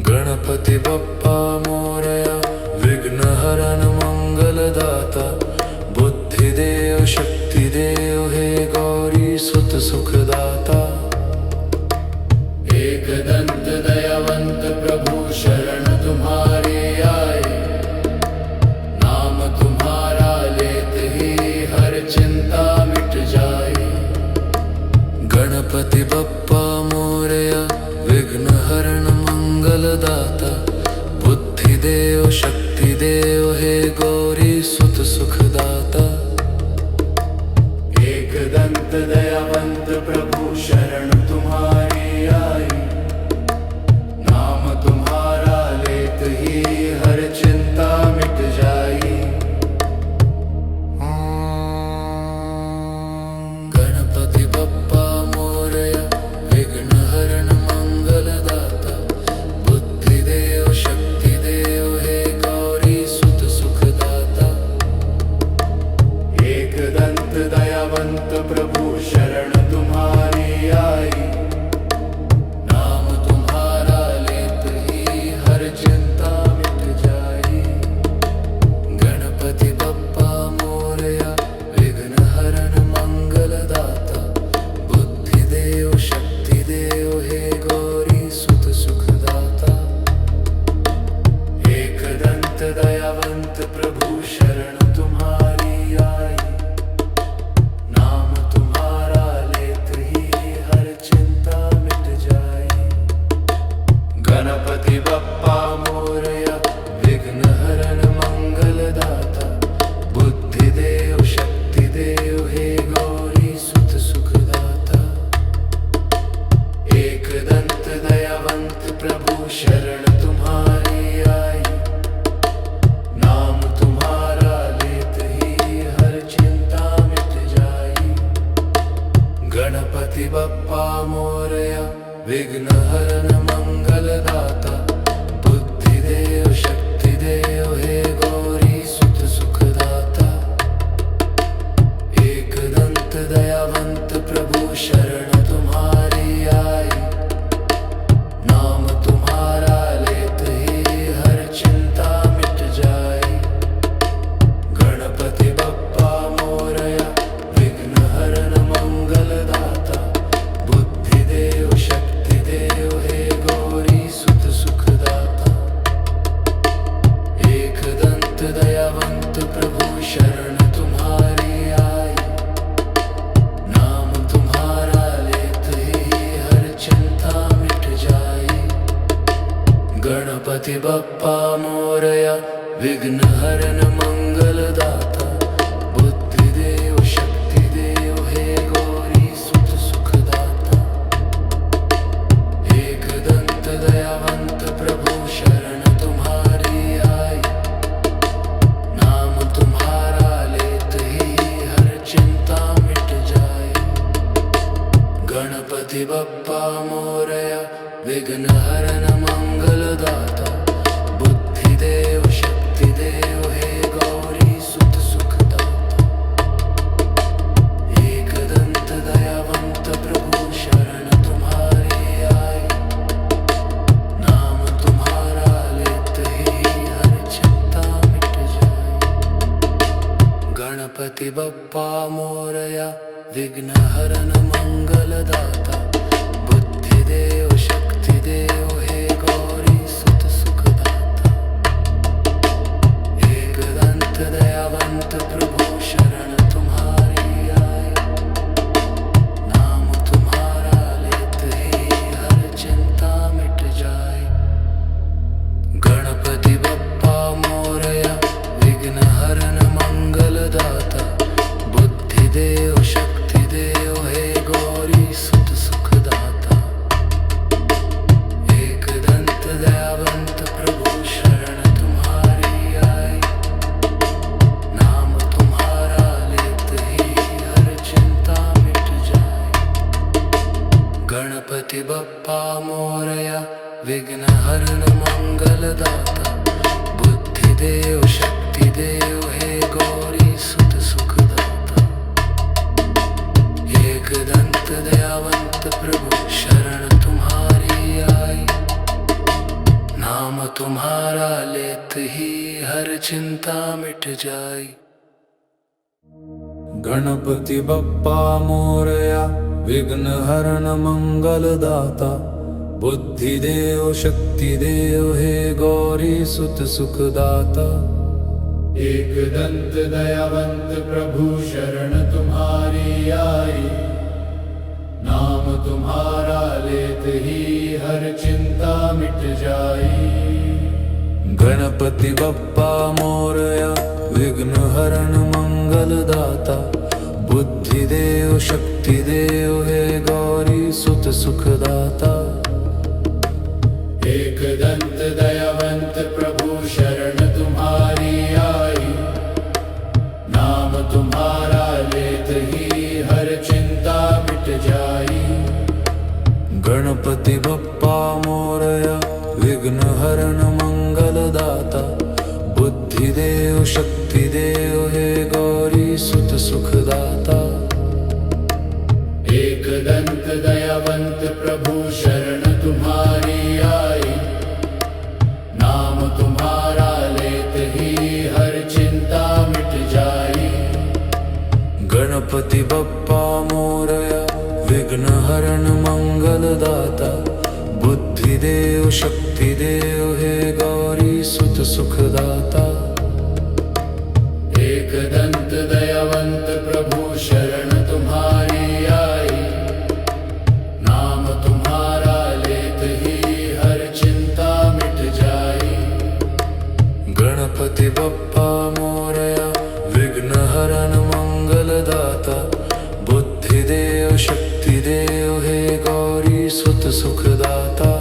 गणपति बप्पा मोरया विघ्नहरण मंगलदाता बुद्धिदेव शक्तिदेव हे गौरी सुत सुखदाता एकदंत दयावंत प्रभु शरण दयावंत प्रभु शरण तुम्हारी आई। नाम तुम्हारा लेत ही हर चिंता मिट जाई। गणपति बप्पा मोरया विघ्न हरण मंगल दाता। बुद्धि देव शक्ति देव हे गौरी सुत सुख दाता। एक दंत दयावंत प्रभु शरण तुम्हारी आई। नाम तुम्हारा लेत ही हर चिंता मिट जाई। गणपति बप्पा मोरया विघ्न हरण मंगल दाता। बुद्धि देव शक्ति देव हे गौरी सुत सुख दाता। एक दंत दयावंत प्रभु शरण तुम्हारी आई। नाम तुम्हारा लेत ही हर चिंता मिट जाई। गणपति बप्पा मोरया विघ्न हरण मंगल दाता। बुद्धि देव शक्ति देव हे गौरी सुत सुख दाता। एक दंत दयावंत प्रभु शरण तुम्हारी आई। नाम तुम्हारा लेत ही हर चिंता मिट जाई। गणपति बप्पा मोरया विघ्न हरण मंगल दाता। बुद्धि देव शक्ति देव हे गौरी सुत सुख दाता। एक दंत दयावंत प्रभु शरण तुम्हारी आई। नाम तुम्हारा लेत ही हर चिंता मिट जाई। गणपति बप्पा मोरया विघ्न हरण मंगल दाता। बुद्धि देव शक्ति देव हे गौरी सुत सुख दाता। एक दंत दयावंत प्रभु शरण तुम्हारी आई। नाम तुम्हारा लेत ही हर चिंता मिट जाई। गणपति बप्पा मोरया विघ्न हरण मंगल दाता। बुद्धि देव शक्ति देव हे गौरी सुत सुख दाता। एक दंत दयावंत प्रभु शरण तुम्हारी आई। नाम तुम्हारा लेत ही हर चिंता मिट जाई। गणपति बप्पा मोरया विघ्न हरण मंगल दाता। बुद्धि देव शक्ति देव हे गौरी सुत सुख दाता। एक दंत दयावंत प्रभु शरण तुम्हारी आई। नाम तुम्हारा लेत ही हर चिंता मिट जाई। गणपति बप्पा मोरया विघ्न हरण मंगल दाता। बुद्धि देव शक्ति देव हे गौरी सुत सुख दाता। एक दंत दयावंत प्रभु शरण तुम्हारी आई। नाम तुम्हारा लेत ही हर चिंता मिट जाई। गणपति बप्पा मोरया विघ्न हरण मंगल दाता। बुद्धि देव शक्ति देव हे गौरी सुत सुख दाता। एक दंत दयावंत प्रभु शरण तुम्हारी आई। नाम तुम्हारा लेत ही हर चिंता मिट जाई। गणपति बप्पा मोरया विघ्न हरण मंगल दाता। बुद्धि देव शक्ति देव हे गौरी सुत सुख दाता। एक दंत दयावंत प्रभु शरण तुम्हारी आई। नाम तुम्हारा लेत ही हर चिंता मिट जाई। गणपति बप्पा मोरया विघ्न हरण मंगल दाता। बुद्धि देव शक्ति देव हे गौरी सुत सुख दाता। एक दंत दयावंत प्रभु शरण तुम्हारी आई। नाम तुम्हारा लेत ही हर चिंता मिट जाई। गणपति बप्पा मोरया विघ्न हरण मंगल दाता। बुद्धि देव शक्ति देव हे गौरी सुत सुखदाता। एक दंत दयावंत प्रभु शरण तुम्हारी आई, नाम तुम्हारा लेत ही हर चिंता मिट जाई। गणपति बप्पा मोरया विघ्न हरण मंगलदाता, बुद्धि देव शक्ति देव हे गौरी सुत सुखदाता। एक दंत दयावंत प्रभु शरण तुम्हारी आई, नाम तुम्हारा लेत ही हर चिंता मिट जाई। गणपति बप्पा मोरया विघ्न हरण मंगलदाता, बुद्धि देव शक्ति देव हे गौरी सुत सुखदाता। एक दंत दयावंत प्रभु शरण तुम्हारी आई, नाम तुम्हारा लेत ही हर चिंता मिट जाई। गणपति बप्पा मोरया विघ्न हरण मंगलदाता, बुद्धि देव शक्ति देव हे गौरी सुत सुखदाता।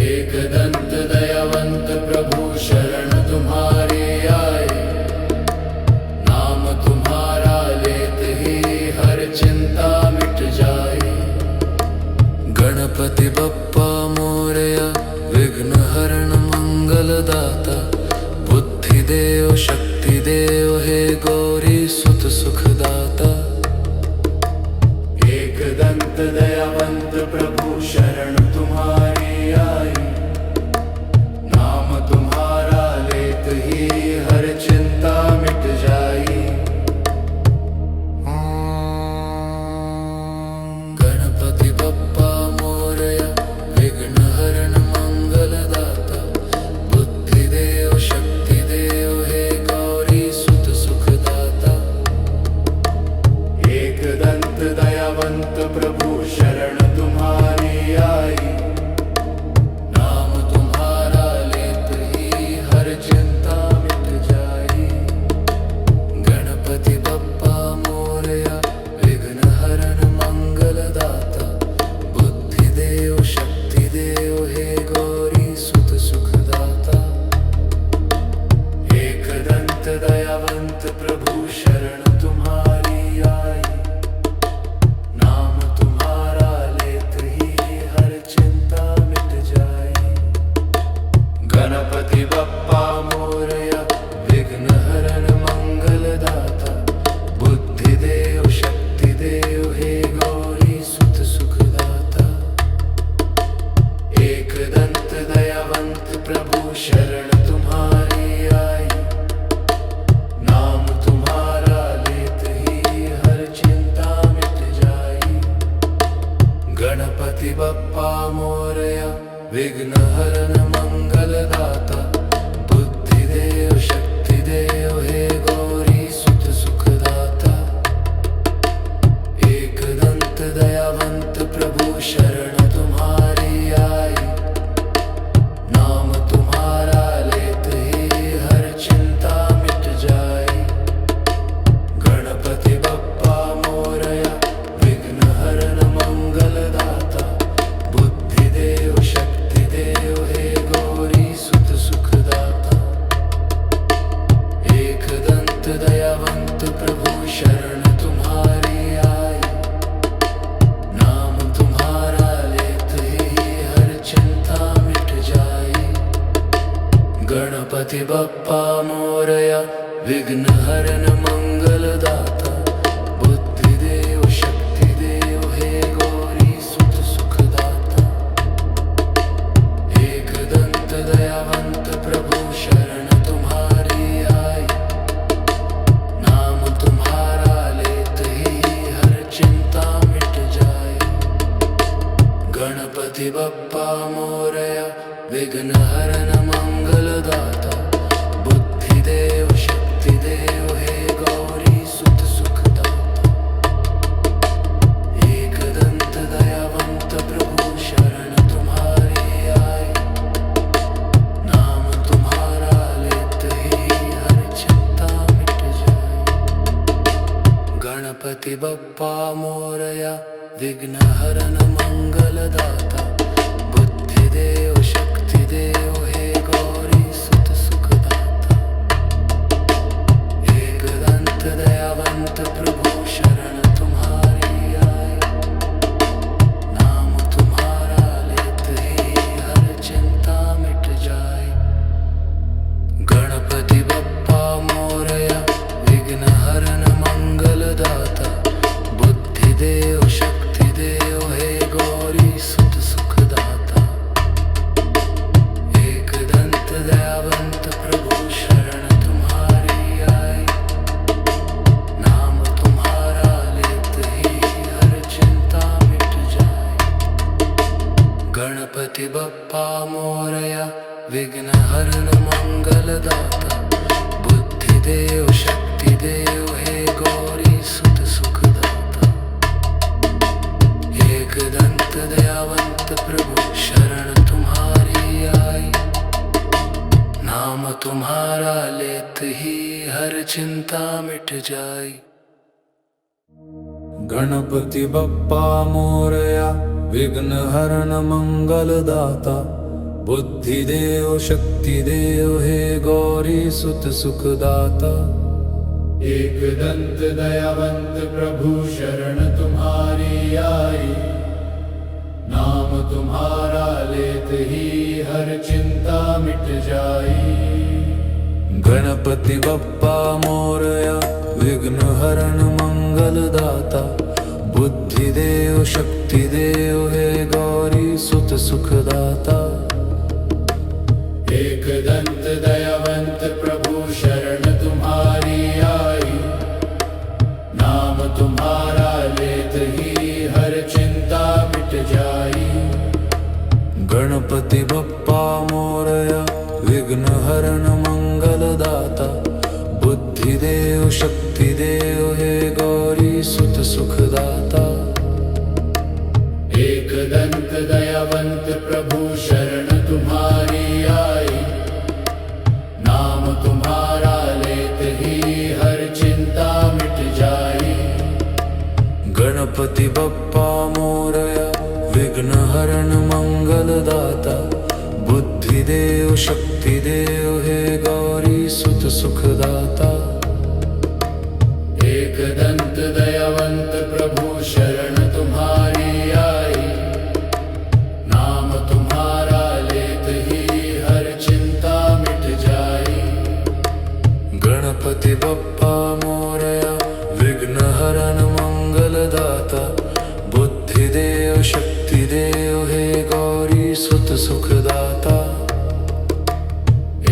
एक दंत दयावंत प्रभु शरण तुम्हारी आई, नाम तुम्हारा लेत ही हर चिंता मिट जाई। गणपति बप्पा मोरया विघ्न हरण मंगलदाता, बुद्धि देव शक्ति देव हे गौरी सुत सुखदाता। एक दंत दयावंत प्रभु शरण तुम्हारी आई, नाम तुम्हारा लेत ही हर चिंता मिट जाई। गणपति बप्पा मोरया विघ्न हरण मंगलदाता, बुद्धि देव शक्ति देव हे गौरी सुत सुखदाता। एक दंत दयावंत प्रभु शरण तुम्हारी आई, नाम तुम्हारा लेत ही हर चिंता मिट जाई। गणपति बप्पा मोरया विघ्न हरण मंगलदाता, बुद्धि देव शक्ति देव हे गौरी सुत सुखदाता। एक दंत दयावंत प्रभु शरण तुम्हारी आई, नाम तुम्हारा लेत ही हर चिंता मिट जाई। गणपति बप्पा मोरया विघ्न हरण मंगलदाता, बुद्धि देव शक्ति देव हे गौरी सुत सुखदाता। एक दंत दयावंत प्रभु शरण तुम्हारी आई, नाम तुम्हारा लेत ही हर चिंता मिट जाई। गणपति बप्पा मोरया विघ्न हरण मंगलदाता, बुद्धि देव शक्ति देव हे गौरी सुत सुखदाता। एक दंत दयावंत प्रभु शरण तुम्हारी आई, नाम तुम्हारा लेत ही हर चिंता मिट जाई। गणपति बप्पा मोरया विघ्न हरण मंगलदाता, बुद्धि देव शक्ति देव हे गौरी सुत सुखदाता। एक दंत दयावंत प्रभु शरण तुम्हारी आई, नाम तुम्हारा लेत ही हर चिंता मिट जाई। गणपति बप्पा मोरया विघ्न हरण मंगलदाता, बुद्धि देव शक्ति देव हे गौरी सुत सुखदाता। एक दंत दयावंत प्रभु शरण तुम्हारी आई, नाम तुम्हारा लेत ही हर चिंता मिट जाई। गणपति बप्पा मोरया विघ्न हरण मंगलदाता, बुद्धि देव शक्ति देव हे गौरी सुत गणपति बप्पा मोरया विघ्नहरण मंगलदाता बुद्धिदेव शक्तिदेव हे गौरी सुत सुखदाता एकदंत दयावंत प्रभु शरण तुम्हारी आए नाम तुम्हारा लेते ही हर चिंता मिट जाए। गणपति बप्पा मोरया विघ्नहरण मंगलदाता बुद्धिदेव शक्तिदेव हे गौरी सुत सुखदाता एकदंत दयावंत प्रभु शरण तुम्हारी आए नाम तुम्हारा लेते ही हर चिंता मिट जाए। गणपति बप्पा मोरया विघ्नहरण मंगलदाता बुद्धिदेव शक्तिदेव हे गौरी सुत सुखदाता एकदंत दयावंत प्रभु शरण तुम्हारी आई नाम तुम्हारा लेते ही हर चिंता मिट जाए। गणपति बप्पा मोरया विघ्नहरण मंगलदाता बुद्धिदेव शक्तिदेव हे गौरी सुत सुखदाता एकदंत दयावंत प्रभु शरण तुम्हारी आई नाम तुम्हारा लेते ही हर चिंता मिट जाई। गणपति बप्पा मोरया विघ्नहरण मंगलदाता बुद्धिदेव शक्तिदेव हे गौरी सुत सुखदाता एकदंत दयावंत प्रभु शरण तुम्हारी आई नाम तुम्हारा लेते ही हर चिंता मिट जाई। गणपति बप्पा मोरया विघ्नहरण मंगलदाता बुद्धिदेव शक्तिदेव हे गौरी सुत सुखदाता एकदंत दयावंत प्रभु शरण तुम्हारी आई नाम तुम्हारा लेते ही हर चिंता मिट जाई। गणपति बप्पा मोरया विघ्नहरण मंगलदाता बुद्धिदेव शक्तिदेव हे गौरी सुत सुखदाता एकदंत दयावंत प्रभु शरण तुम्हारी आई नाम तुम्हारा लेते ही हर चिंता मिट जाई। गणपति बप्पा मोरया विघ्नहरण मंगलदाता बुद्धिदेव शक्तिदेव हे गौरी सुत सुखदाता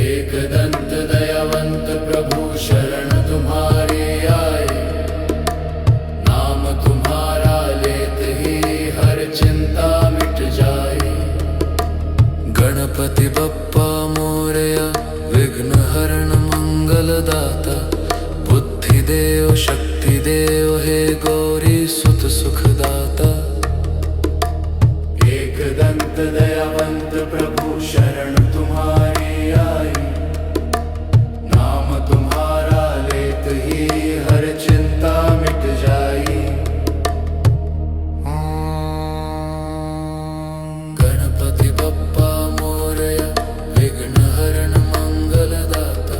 एकदंत दयावंत प्रभु शरण तुम्हारी आई नाम तुम्हारा लेते ही हर चिंता मिट जाए। गणपति बप्पा मोरया विघ्नहरण मंगलदाता बुद्धिदेव शक्तिदेव हे गौरी सुत सुखदाता एकदंत दयावंत प्रभु शरण तुम्हारी आई नाम तुम्हारा लेते ही हर चिंता मिट जाई। गणपति बप्पा मोरया विघ्नहरण मंगलदाता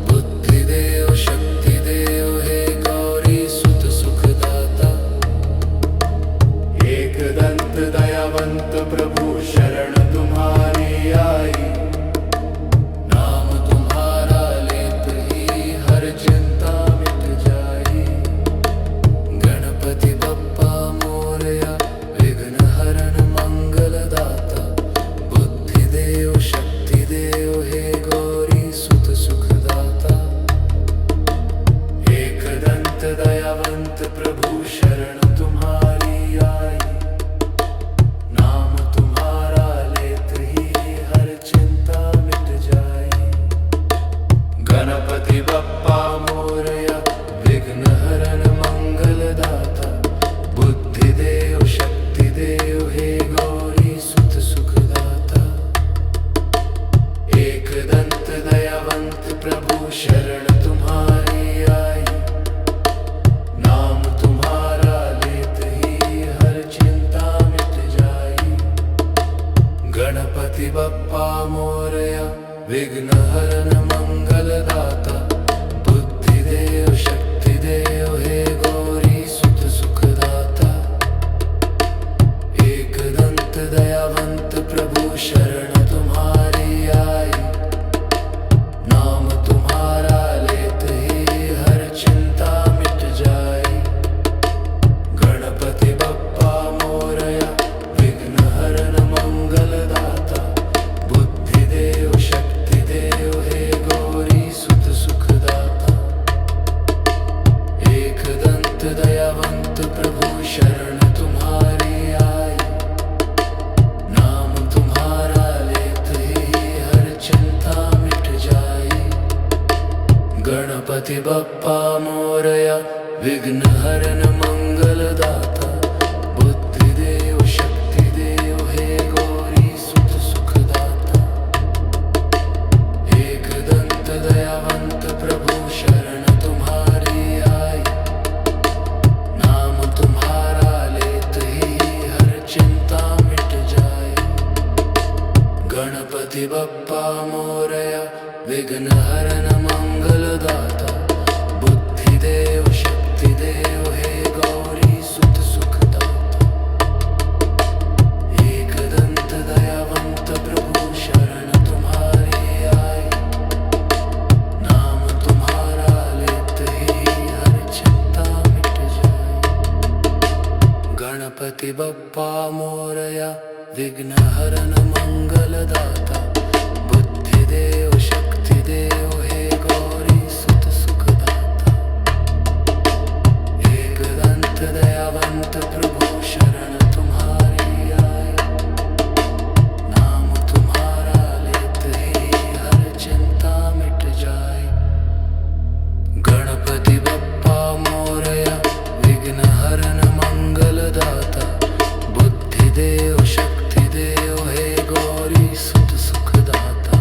बुद्धिदेव शक्तिदेव हे गौरी सुत सुखदाता एकदंत दयावंत प्रभु शरण तुम्हारी आई नाम तुम्हारा लेते ही हर चिंता मिट जाए। गणपति बप्पा मोरया विघ्नहरण मंगलदाता बुद्धिदेव शक्तिदेव हे गौरी सुत सुखदाता एकदंत दयावंत प्रभु शरण तुम्हारी आई नाम तुम्हारा लेते ही हर चिंता मिट जाई। गणपति बप्पा मोरया विघ्नहरण मंगलदाता बुद्धिदेव शक्तिदेव हे गौरी सुत सुखदाता एकदंत दयावंत प्रभु शरण तुम्हारी आई नाम तुम विघ्नहरण मंगलदाता बुद्धिदेव शक्तिदेव हे गौरी सुत सुखदाता एकदंत दयावंत प्रभु शरण तुम्हारी आई नाम तुम्हारा लेते ही हर चिंता मिट जाए गणपति बप्पा मोरया विघ्नहरण मंगलदाता बुद्धिदेव शक्तिदेव हे गौरी सुत सुखदाता एकदंत दयावंत प्रभु शरण तुम्हारी आई नाम तुम्हारा लेते ही हर चिंता मिट जाए गणपति बप्पा मोरया विघ्नहरण मंगलदाता बुद्धिदेव शक्तिदेव हे गौरी सुत सुखदाता एकदंत दयावंत प्रभु शरण तुम्हारी आई नाम तुम्हारा लेते ही हर चिंता मिट जाए गणपति बप्पा मोरया विघ्नहरण मंगलदाता बुद्धिदेव शक्तिदेव हे गौरी सुत सुखदाता एकदंत दयावंत प्रभु शरण तुम्हारी आई नाम तुम्हारा लेते ही हर चिंता मिट जाए गणपति बप्पा मोरया विघ्नहरण मंगलदाता बुद्धिदेव शक्तिदेव हे गौरी सुत सुखदाता एकदंत दयावंत प्रभु शरण तुम्हारी आई नाम तुम्हारा लेते ही हर चिंता मिट जाए गणपति बप्पा मोरया विघ्नहरण मंगलदाता बुद्धिदेव शक्तिदेव हे गौरी सुत सुखदाता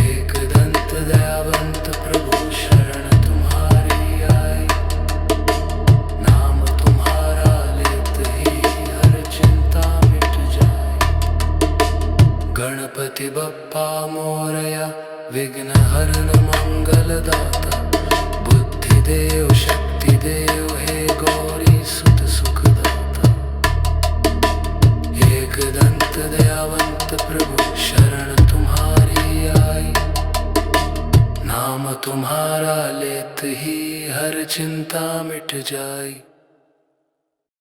एकदंत दयावंत प्रभु शरण तुम्हारी आई नाम तुम्हारा लेते ही हर चिंता मिट जाए गणपति बप्पा मोरया विघ्नहरण मंगलदाता बुद्धिदेव शक्तिदेव हे गौरी सुत सुखदाता एकदंत दयावंत प्रभु शरण तुम्हारी आई नाम तुम्हारा लेते ही हर चिंता मिट जाए।